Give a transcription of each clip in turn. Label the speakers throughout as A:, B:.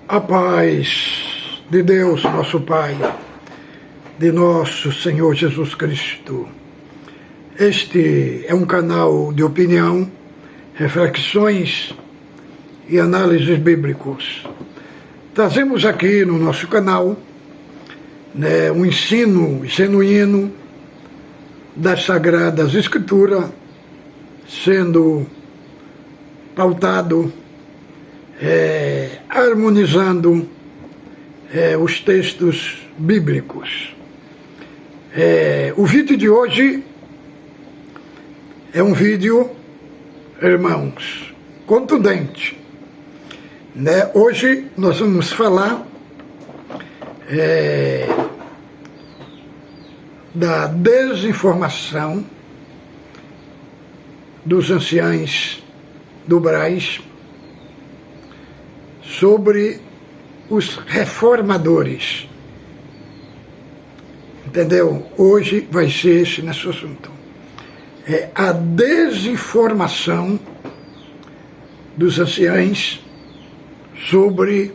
A: A paz de Deus, nosso Pai, de nosso Senhor Jesus Cristo. Este é um canal de opinião, reflexões e análises bíblicos. Trazemos aqui no nosso canal um ensino genuíno das Sagradas Escrituras, sendo pautado, harmonizando os textos bíblicos. O vídeo de hoje é um vídeo, irmãos, contundente. Hoje nós vamos falar da desinformação dos anciãos do Brás sobre os reformadores. Entendeu? Hoje vai ser esse nosso assunto. A desinformação dos anciãos sobre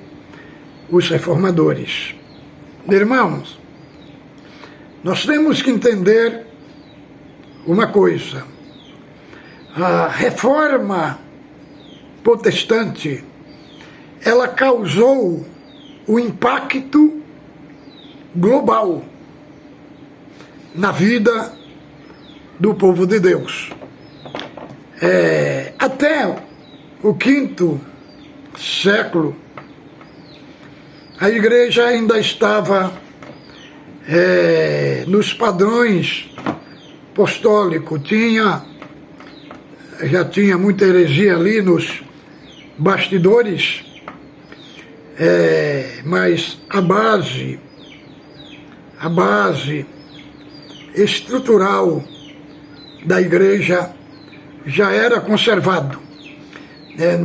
A: os reformadores. Irmãos, nós temos que entender uma coisa. A reforma protestante, ela causou um impacto global na vida do povo de Deus. Até o quinto século, a igreja ainda estava nos padrões apostólicos, já tinha muita heresia ali nos bastidores, mas a base estrutural da igreja já era conservado.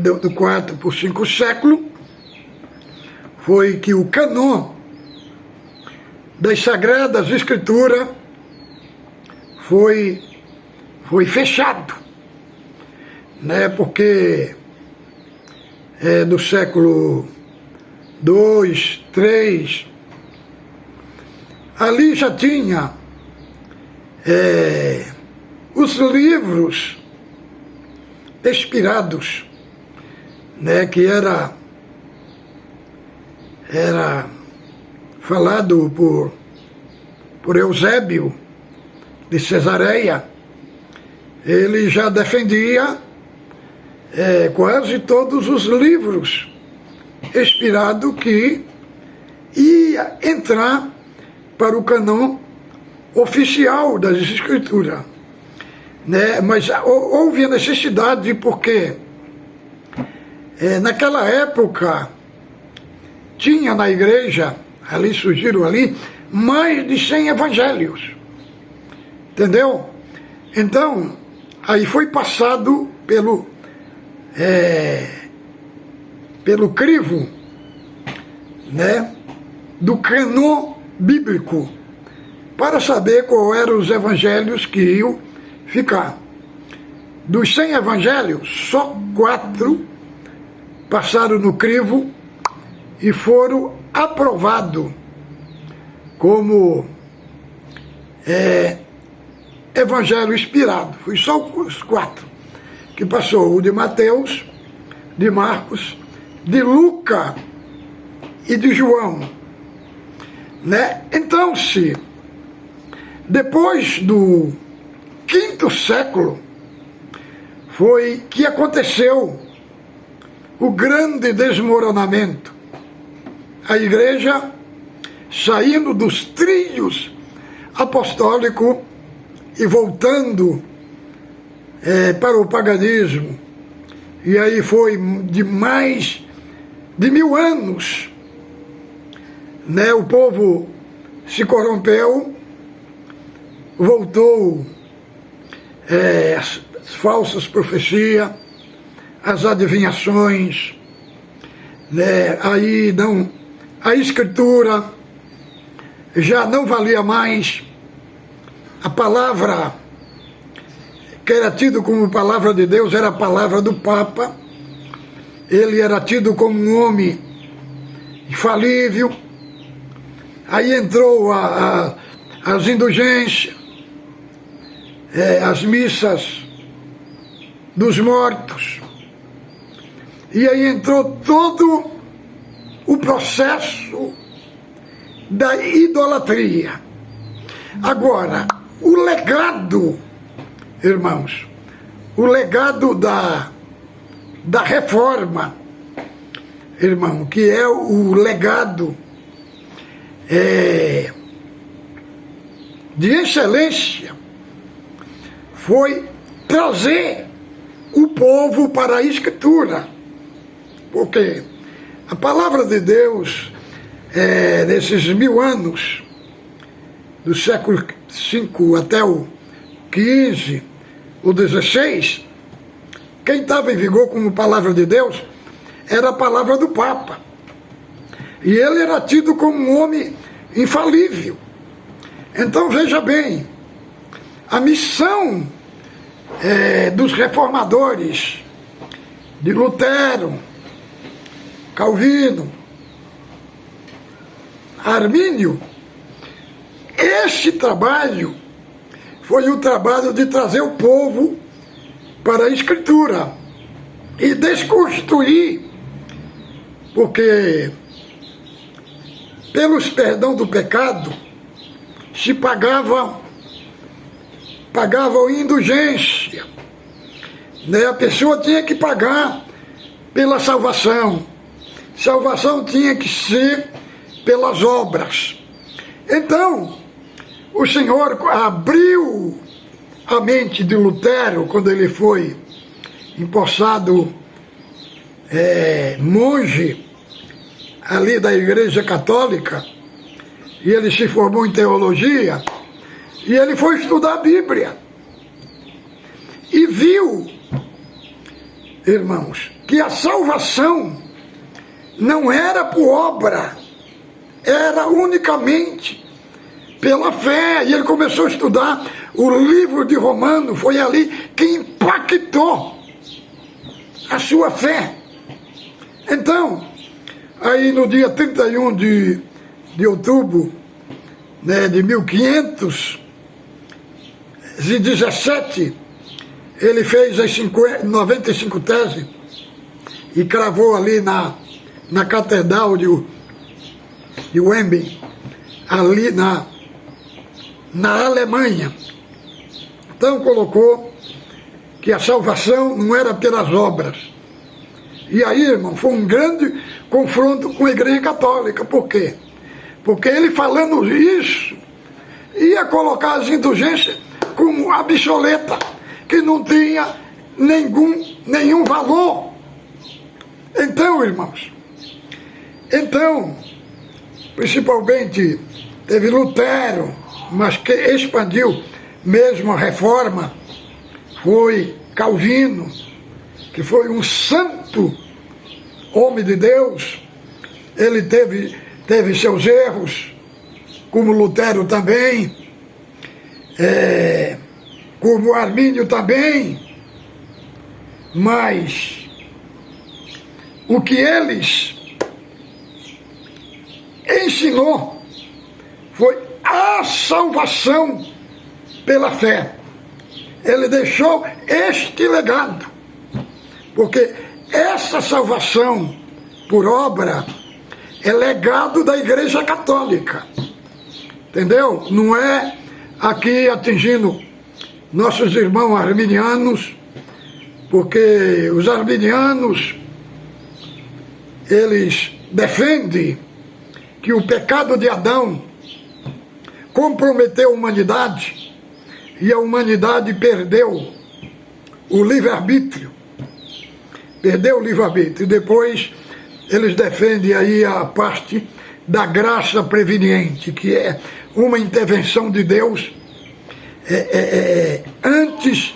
A: Do 4 por 5 século foi que o cânon das Sagradas Escrituras foi fechado, porque do século 2, 3, ali já tinha os livros inspirados, que era falado por Eusébio de Cesareia. Ele já defendia quase todos os livros inspirados que ia entrar para o cânon oficial das Escrituras. Mas houve a necessidade porque naquela época tinha na igreja, surgiram mais de 100 evangelhos. Entendeu? Então, aí foi passado pelo crivo, do cânon bíblico, para saber qual eram os evangelhos que iam ficar. Dos 100 evangelhos, só 4 passaram no crivo e foram aprovados como evangelho inspirado. Foi só os 4 que passou: o de Mateus, de Marcos, de Lucas e de João. Então, se depois do quinto século foi que aconteceu o grande desmoronamento. A igreja saindo dos trilhos apostólicos e voltando para o paganismo. E aí foi de mais de 1000 anos. O povo se corrompeu, voltou as falsas profecias, as adivinhações, aí não, a escritura já não valia mais, a palavra que era tido como palavra de Deus era a palavra do Papa. Ele era tido como um homem infalível. Aí entrou as indulgências, as missas dos mortos. E aí entrou todo o processo da idolatria. Agora, o legado, irmãos, o legado da reforma, irmão, que é o legado de excelência, foi trazer o povo para a Escritura. Porque a palavra de Deus, nesses 1000 anos, do século V até o XV, o XVI, quem estava em vigor como palavra de Deus era a palavra do Papa. E ele era tido como um homem infalível. Então veja bem, a missão dos reformadores, de Lutero, Calvino, Armínio, esse trabalho foi o trabalho de trazer o povo para a Escritura e desconstruir, porque pelos perdão do pecado se pagavam indulgência, né? A pessoa tinha que pagar pela salvação. Salvação tinha que ser pelas obras. Então, o Senhor abriu a mente de Lutero quando ele foi empossado monge ali da Igreja Católica, e ele se formou em teologia, e ele foi estudar a Bíblia e viu, irmãos, que a salvação não era por obra, era unicamente pela fé. E ele começou a estudar o livro de Romanos, foi ali que impactou a sua fé. Então, aí no dia 31 de outubro, né, de 1517, ele fez as 95 teses e cravou ali na catedral de Wembley, ali na Alemanha. Então colocou que a salvação não era pelas obras. E aí, irmão, foi um grande confronto com a Igreja Católica. Por quê? Porque ele, falando isso, ia colocar as indulgências como obsoleta, que não tinha nenhum valor. Então, irmãos, principalmente teve Lutero, mas que expandiu mesmo a reforma foi Calvino, que foi um santo homem de Deus. Ele teve seus erros, como Lutero também, como Armínio também, mas o que eles ensinou foi a salvação pela fé. Ele deixou este legado, porque essa salvação por obra é legado da Igreja Católica, entendeu? Não é aqui atingindo nossos irmãos arminianos, porque os arminianos, eles defendem que o pecado de Adão comprometeu a humanidade e a humanidade perdeu o livre-arbítrio. Perdeu o livre-arbítrio. E depois eles defendem aí a parte da graça preveniente, que é uma intervenção de Deus antes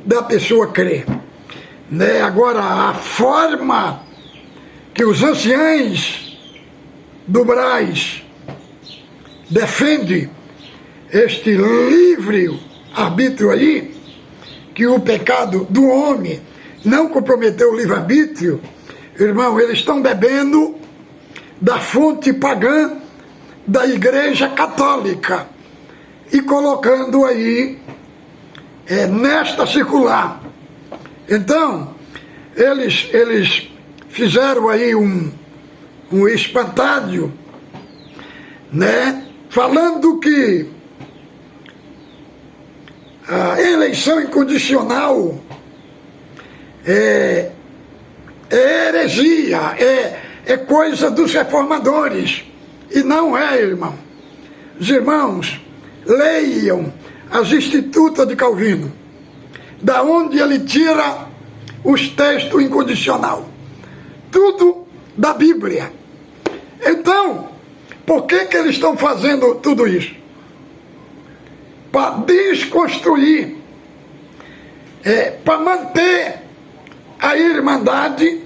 A: da pessoa crer. Né? Agora, a forma que os anciães do Brás defendem este livre-arbítrio aí, que o pecado do homem não comprometeu o livre-arbítrio, irmão, eles estão bebendo da fonte pagã da Igreja Católica e colocando aí nesta circular. Então, eles fizeram aí um espantalho, né, falando que a eleição incondicional é heresia, é coisa dos reformadores. E não é, irmão. Os irmãos leiam as Institutas de Calvino, da onde ele tira os textos incondicional. Tudo da Bíblia. Então, por que eles estão fazendo tudo isso? Para desconstruir, para manter a irmandade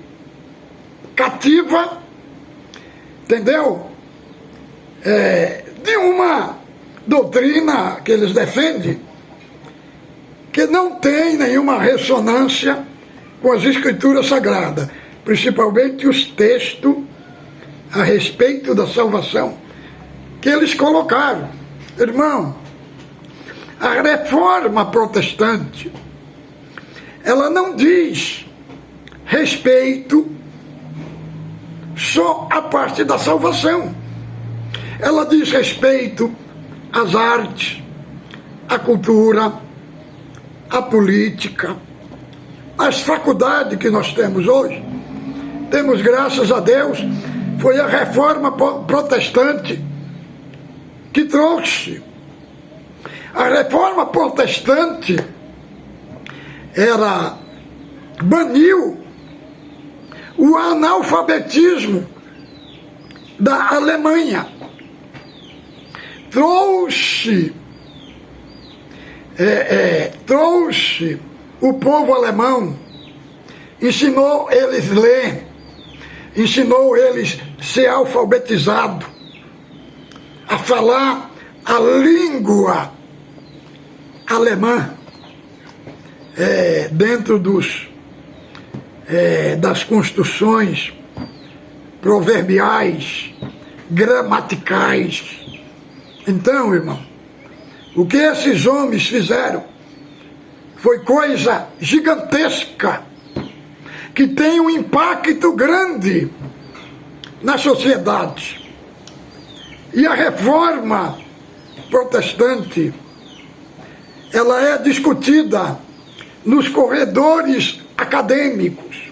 A: cativa, entendeu? De uma doutrina que eles defendem que não tem nenhuma ressonância com as Escrituras Sagradas, principalmente os textos a respeito da salvação que eles colocaram. Irmão, a reforma protestante, ela não diz respeito só à parte da salvação. Ela diz respeito às artes, à cultura, à política, às faculdades que nós temos hoje. Temos, graças a Deus, foi a reforma protestante que trouxe. A reforma protestante baniu o analfabetismo da Alemanha. Trouxe o povo alemão, ensinou eles a ler, ensinou eles a ser alfabetizados, a falar a língua alemã, dentro das construções proverbiais, gramaticais. Então, irmão, o que esses homens fizeram foi coisa gigantesca, que tem um impacto grande na sociedade. E a reforma protestante, ela é discutida nos corredores acadêmicos.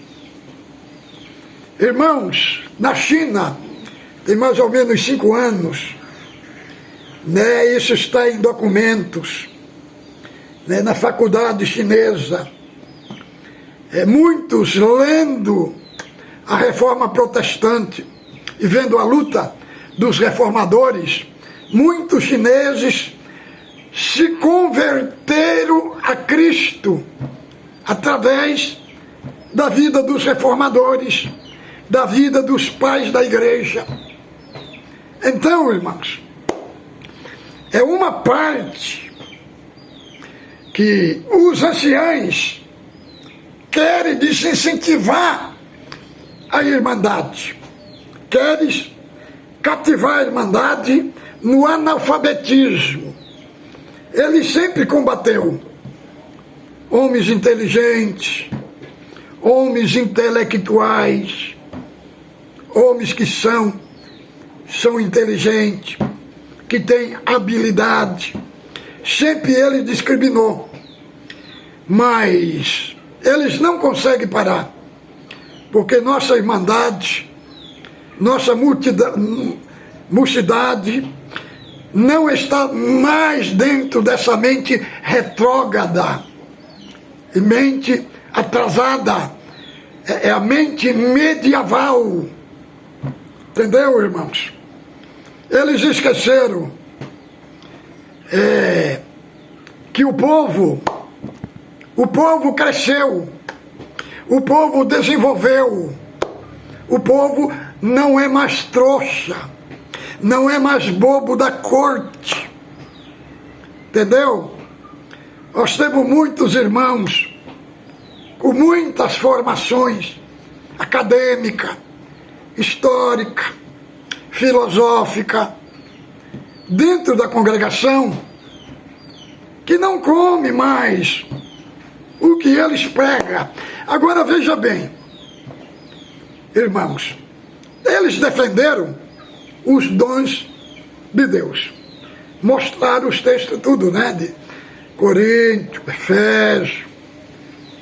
A: Irmãos, na China, tem mais ou menos 5 anos, né, isso está em documentos, né, na faculdade chinesa, muitos lendo a reforma protestante e vendo a luta dos reformadores, muitos chineses se converteram a Cristo através da vida dos reformadores, da vida dos pais da igreja. Então, irmãos, é uma parte que os anciãos querem desincentivar a irmandade, querem cativar a irmandade no analfabetismo. Ele sempre combateu homens inteligentes, homens intelectuais, homens que são inteligentes, que têm habilidade. Sempre ele discriminou. Mas eles não conseguem parar, porque nossa irmandade, nossa mocidade não está mais dentro dessa mente retrógrada, mente atrasada, é a mente medieval. Entendeu, irmãos? Eles esqueceram que o povo cresceu, o povo desenvolveu, o povo não é mais trouxa, não é mais bobo da corte, entendeu? Nós temos muitos irmãos com muitas formações acadêmica, histórica, filosófica dentro da congregação que não come mais o que eles pregam. Agora veja bem, irmãos, eles defenderam os dons de Deus. Mostraram os textos tudo, né? De Coríntios, Efésios,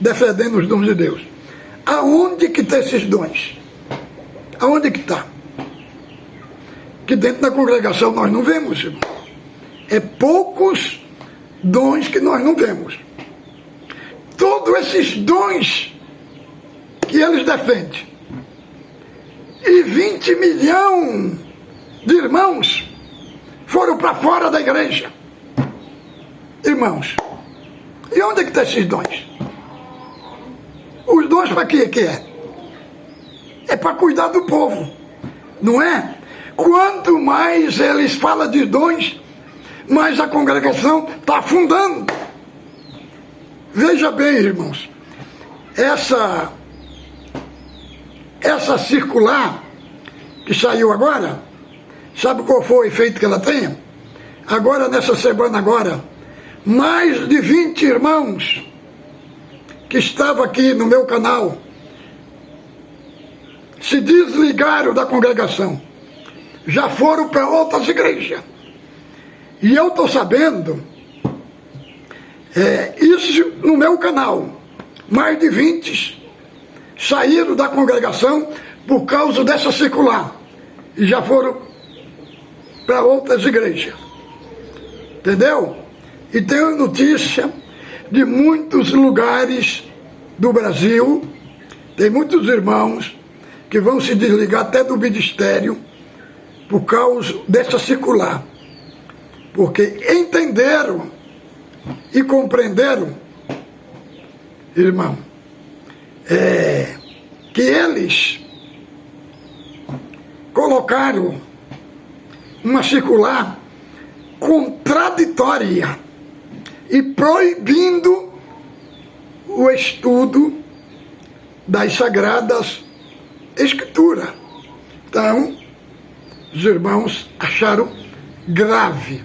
A: defendendo os dons de Deus. Aonde que está esses dons? Aonde que está? Que dentro da congregação nós não vemos, irmão. É poucos dons que nós não vemos. Todos esses dons que eles defendem. E 20 milhões de irmãos foram para fora da igreja. Irmãos, e onde é que estão esses dons? Os dons para quê que é? É para cuidar do povo, não é? Quanto mais eles falam de dons, mais a congregação está afundando. Veja bem, irmãos, essa circular que saiu agora, sabe qual foi o efeito que ela tem? Agora, nessa semana agora, mais de 20 irmãos que estavam aqui no meu canal se desligaram da congregação, já foram para outras igrejas. E eu estou sabendo, isso no meu canal, mais de 20 saíram da congregação por causa dessa circular e já foram para outras igrejas. Entendeu? E tenho notícia de muitos lugares do Brasil, tem muitos irmãos que vão se desligar até do ministério por causa dessa circular. Porque entenderam e compreenderam, irmão, que eles colocaram uma circular contraditória e proibindo o estudo das Sagradas Escrituras. Então, os irmãos acharam grave.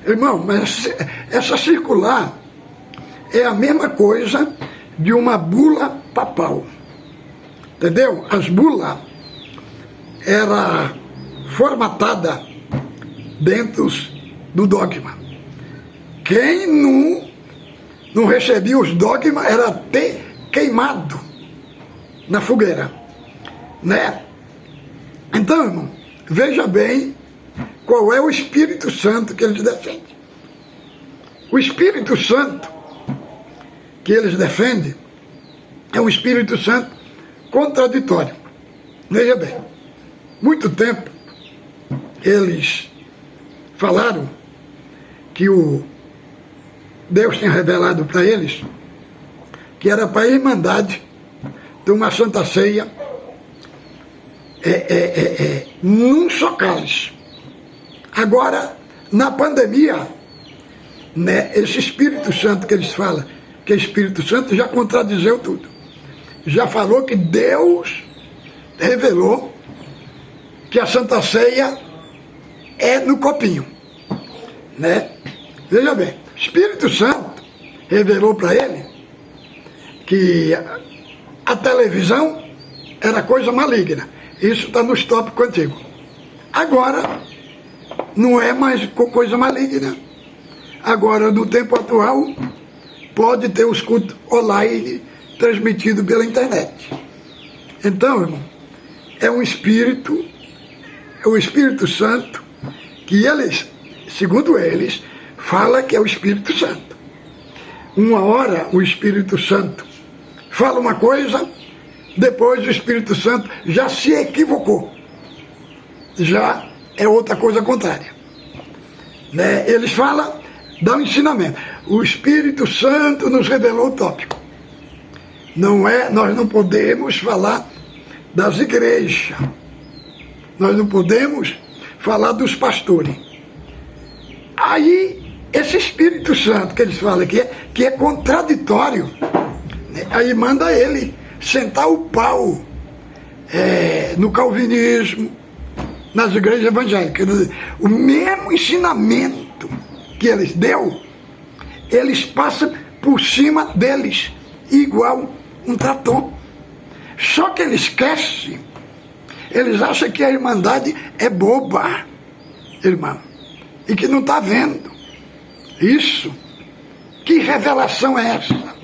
A: Irmão, mas essa circular é a mesma coisa de uma bula papal. Entendeu? As bulas eram formatadas dentro do dogma. Quem não recebia os dogmas era até queimado na fogueira, né? Então, irmão, veja bem qual é o Espírito Santo que eles defendem. O Espírito Santo que eles defendem é um Espírito Santo contraditório. Veja bem, muito tempo eles falaram que Deus tinha revelado para eles que era para a Irmandade de uma Santa Ceia num só cálice. Agora, na pandemia, né, esse Espírito Santo que eles falam, que é Espírito Santo, já contradizeu tudo. Já falou que Deus revelou que a Santa Ceia é no copinho, né? Veja bem, Espírito Santo revelou para ele que a televisão era coisa maligna. Isso está nos tópicos antigos. Agora, não é mais coisa maligna. Agora, no tempo atual, pode ter os cultos online transmitidos pela internet. Então, irmão, é o Espírito Santo, que eles, segundo eles, fala que é o Espírito Santo. Uma hora o Espírito Santo fala uma coisa, depois o Espírito Santo já se equivocou. Já é outra coisa contrária. Né? Eles falam, dá um ensinamento. O Espírito Santo nos revelou o tópico. Nós não podemos falar das igrejas. Nós não podemos falar dos pastores. Aí, esse Espírito Santo que eles falam que é contraditório, né? Aí manda ele sentar o pau no calvinismo, nas igrejas evangélicas. O mesmo ensinamento que eles deu, eles passam por cima deles, igual um trator. Só que eles esquecem, eles acham que a Irmandade é boba, irmão, e que não está vendo. Isso, que revelação é essa?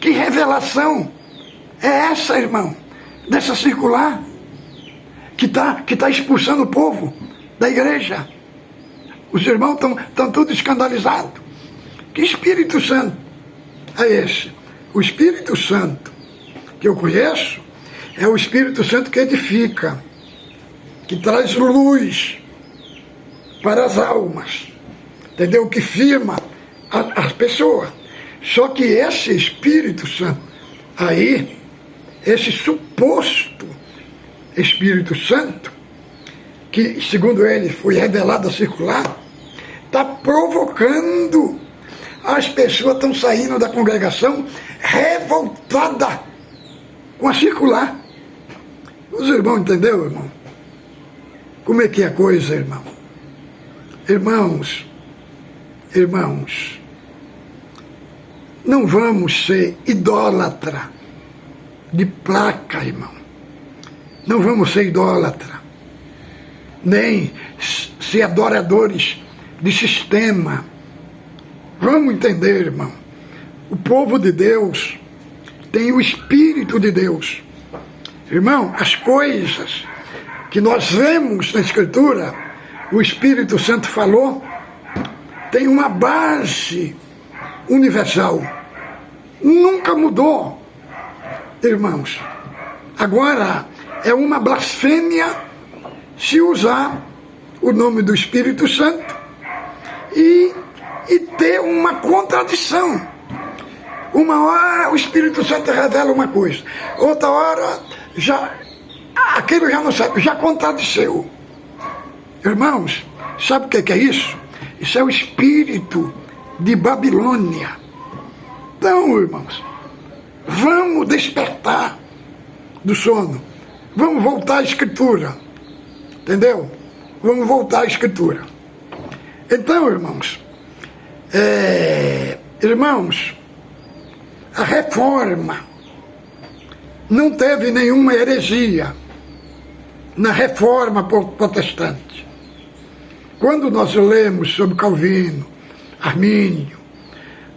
A: Que revelação é essa, irmão, dessa circular, que tá expulsando o povo da igreja? Os irmãos estão todos escandalizados. Que Espírito Santo é esse? O Espírito Santo que eu conheço é o Espírito Santo que edifica, que traz luz para as almas, entendeu? Que firma as pessoas. Só que esse Espírito Santo aí, esse suposto Espírito Santo, que segundo ele foi revelado a circular, está provocando. As pessoas estão saindo da congregação revoltadas com a circular. Os irmãos entenderam, irmão? Como é que é a coisa, irmão? Irmãos, não vamos ser idólatra de placa, irmão. Não vamos ser idólatra, nem ser adoradores de sistema. Vamos entender, irmão. O povo de Deus tem o Espírito de Deus. Irmão, as coisas que nós vemos na Escritura, o Espírito Santo falou, tem uma base universal. Nunca mudou, irmãos. Agora, é uma blasfêmia se usar o nome do Espírito Santo e ter uma contradição. Uma hora o Espírito Santo revela uma coisa, outra hora aquilo já não sabe, já contradiceu. Irmãos, sabe o que é isso? Isso é o espírito de Babilônia. Então, irmãos, vamos despertar do sono. Vamos voltar à Escritura. Entendeu? Vamos voltar à Escritura. Então, irmãos, a reforma não teve nenhuma heresia na reforma protestante. Quando nós lemos sobre Calvino, Armínio,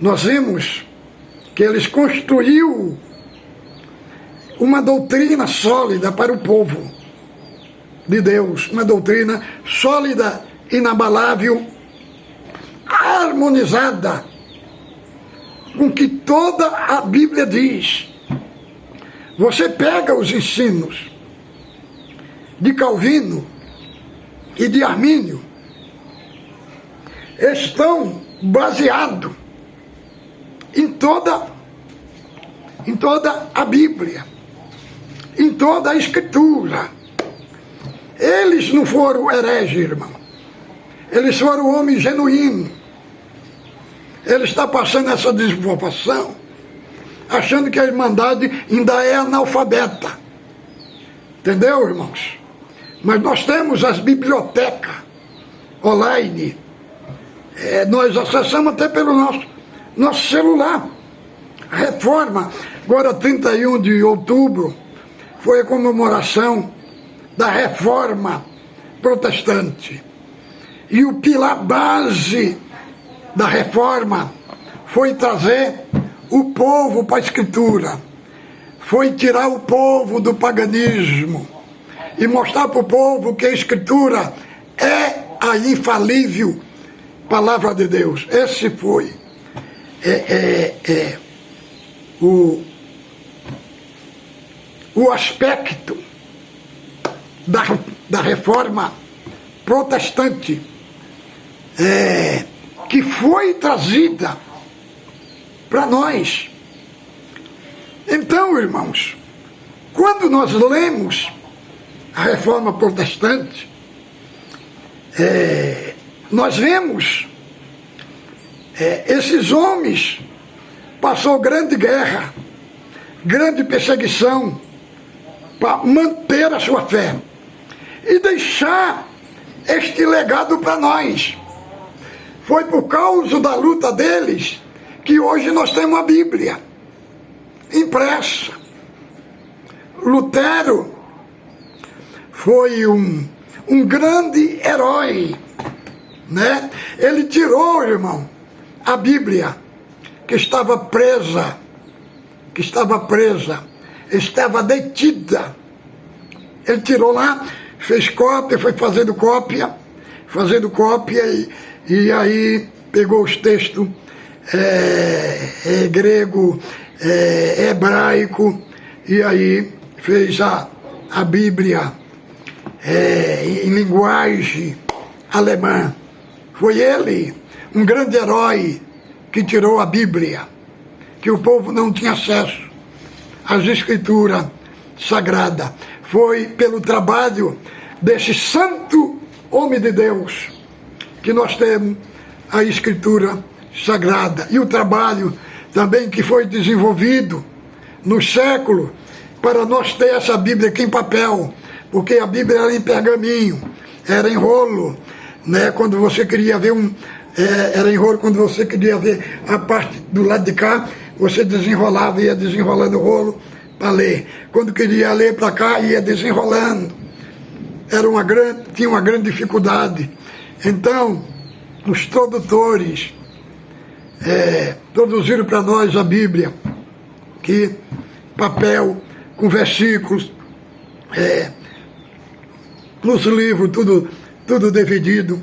A: nós vemos que eles construíram uma doutrina sólida para o povo de Deus, uma doutrina sólida, inabalável, harmonizada com que toda a Bíblia diz. Você pega os ensinos de Calvino e de Armínio, estão baseados em toda a Bíblia, em toda a Escritura. Eles não foram hereges, irmão. Eles foram homens genuínos. Ele está passando essa desinformação, achando que a Irmandade ainda é analfabeta. Entendeu, irmãos? Mas nós temos as bibliotecas online. Nós acessamos até pelo nosso celular. A reforma, agora 31 de outubro, foi a comemoração da reforma protestante. E o pilar base da reforma foi trazer o povo para a Escritura, foi tirar o povo do paganismo e mostrar para o povo que a Escritura é a infalível palavra de Deus. Esse foi o aspecto da reforma protestante que foi trazida para nós. Então, irmãos, quando nós lemos a reforma protestante, nós vemos esses homens passou grande guerra, grande perseguição para manter a sua fé. e deixar este legado para nós. Foi por causa da luta deles que hoje nós temos a Bíblia impressa. Lutero foi um grande herói, né? Ele tirou, irmão, a Bíblia que estava estava detida. Ele tirou lá, fez cópia, foi fazendo cópia e aí pegou os textos grego, hebraico, e aí fez a Bíblia em linguagem alemã. Foi ele, um grande herói, que tirou a Bíblia, que o povo não tinha acesso às Escrituras Sagradas. Foi pelo trabalho desse santo homem de Deus que nós temos a Escritura Sagrada. E o trabalho também que foi desenvolvido no século para nós ter essa Bíblia aqui em papel, porque a Bíblia era em pergaminho, era em rolo, né? Quando você queria ver era em rolo, quando você queria ver a parte do lado de cá, você desenrolava, ia desenrolando o rolo para ler. Quando queria ler para cá, ia desenrolando. Tinha uma grande dificuldade. Então, os tradutores produziram para nós a Bíblia, que papel, com versículos, nos livros, tudo dividido.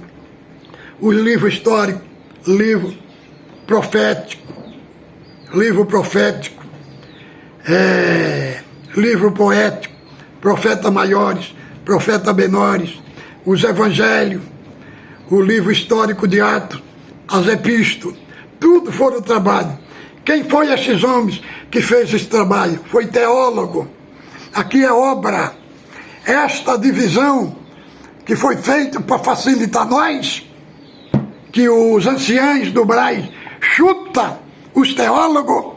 A: Os livros históricos, livro profético, livro poético, profetas maiores, profetas menores, os evangelhos, o livro histórico de Atos, as epístolas, tudo foram trabalho. Quem foi esses homens que fez esse trabalho? Foi teólogo. Aqui é obra. Esta divisão que foi feita para facilitar nós, que os anciãos do Braz chutam os teólogos,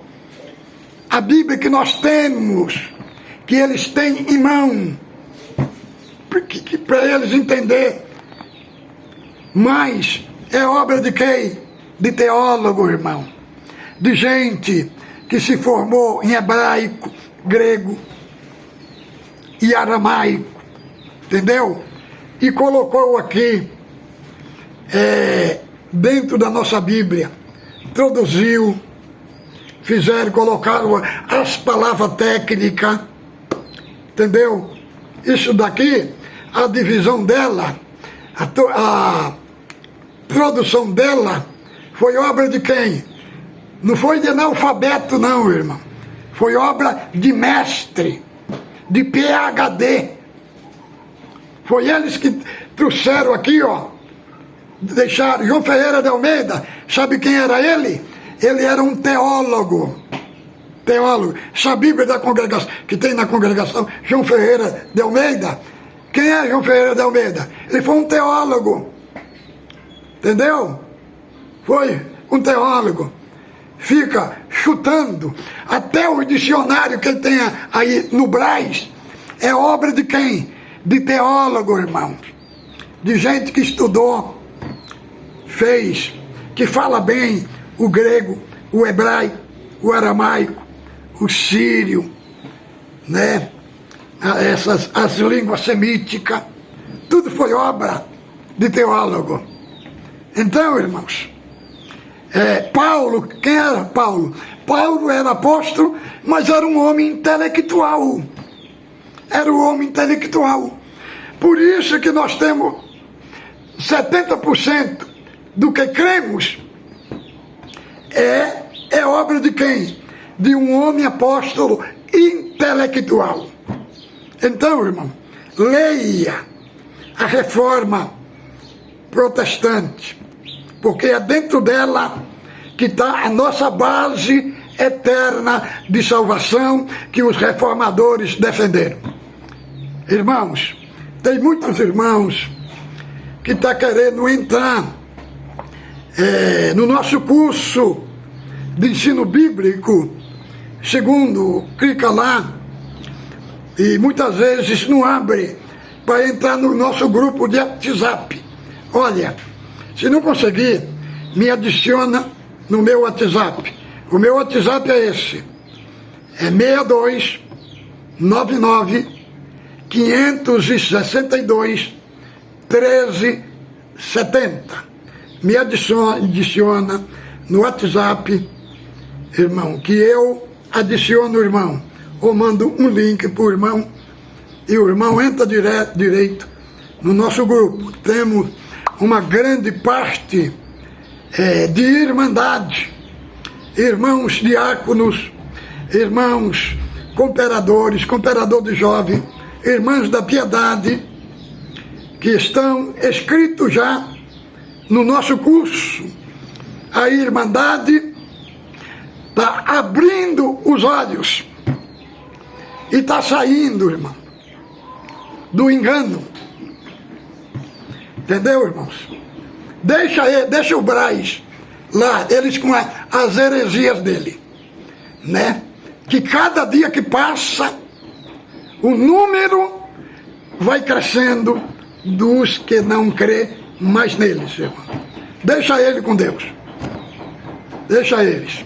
A: a Bíblia que nós temos, que eles têm em mão, para eles entender. Mas é obra de quem? De teólogo, irmão. De gente que se formou em hebraico, grego e aramaico, entendeu? E colocou aqui dentro da nossa Bíblia, traduziu, colocaram as palavras técnicas, entendeu? Isso daqui, a divisão dela, a produção dela, foi obra de quem? Não foi de analfabeto não, irmão. Foi obra de mestre, de PhD. Foi eles que trouxeram aqui, ó, deixaram. João Ferreira de Almeida, sabe quem era ele? Ele era um teólogo. Essa Bíblia da congregação, que tem na congregação, João Ferreira de Almeida. Quem é João Ferreira de Almeida? Ele foi um teólogo. Entendeu? Foi um teólogo. Fica chutando. Até o dicionário que ele tem aí no Braz é obra de quem? De teólogo, irmãos. De gente que estudou, fez, que fala bem o grego, o hebraico, o aramaico, o sírio, né? As línguas semíticas. Tudo foi obra de teólogo. Então, irmãos, Paulo, quem era Paulo? Paulo era apóstolo, mas era um homem intelectual. Era um homem intelectual. Por isso que nós temos 70% do que cremos é obra de quem? De um homem apóstolo intelectual. Então, irmão, leia a Reforma Protestante, porque é dentro dela que está a nossa base eterna de salvação que os reformadores defenderam. Irmãos, tem muitos irmãos que estão querendo entrar no nosso curso de ensino bíblico, segundo, clica lá, e muitas vezes não abre para entrar no nosso grupo de WhatsApp. Olha, se não conseguir, me adiciona no meu WhatsApp. O meu WhatsApp é esse. É 62 99 562 13 70. Me adiciona no WhatsApp, irmão, que eu adiciono o irmão. Ou mando um link para o irmão e o irmão entra direito no nosso grupo. Temos uma grande parte de irmandade, irmãos diáconos, irmãos cooperador de jovem, irmãos da piedade, que estão escritos já no nosso curso. A Irmandade está abrindo os olhos e está saindo, irmão, do engano. Entendeu, irmãos? Deixa o Braz lá, eles com as heresias dele, né? Que cada dia que passa, o número vai crescendo dos que não crê mais neles, irmão. Deixa ele com Deus. Deixa eles.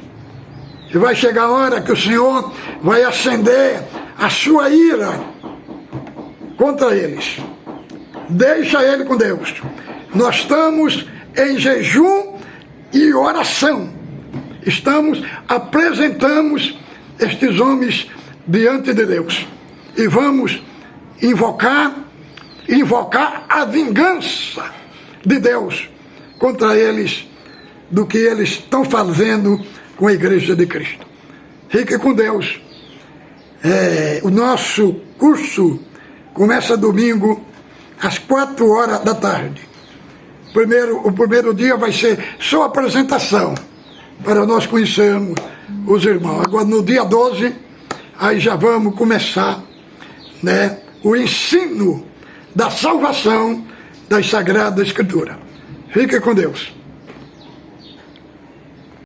A: E vai chegar a hora que o Senhor vai acender a sua ira contra eles. Deixa ele com Deus. Nós estamos em jejum e oração. Apresentamos estes homens diante de Deus. E vamos invocar a vingança de Deus contra eles, do que eles estão fazendo com a Igreja de Cristo. Fique com Deus. O nosso curso começa domingo às 4 horas da tarde. O primeiro dia vai ser só apresentação, para nós conhecermos os irmãos. Agora, no dia 12, aí já vamos começar, né, o ensino da salvação das Sagradas Escrituras. Fique com Deus.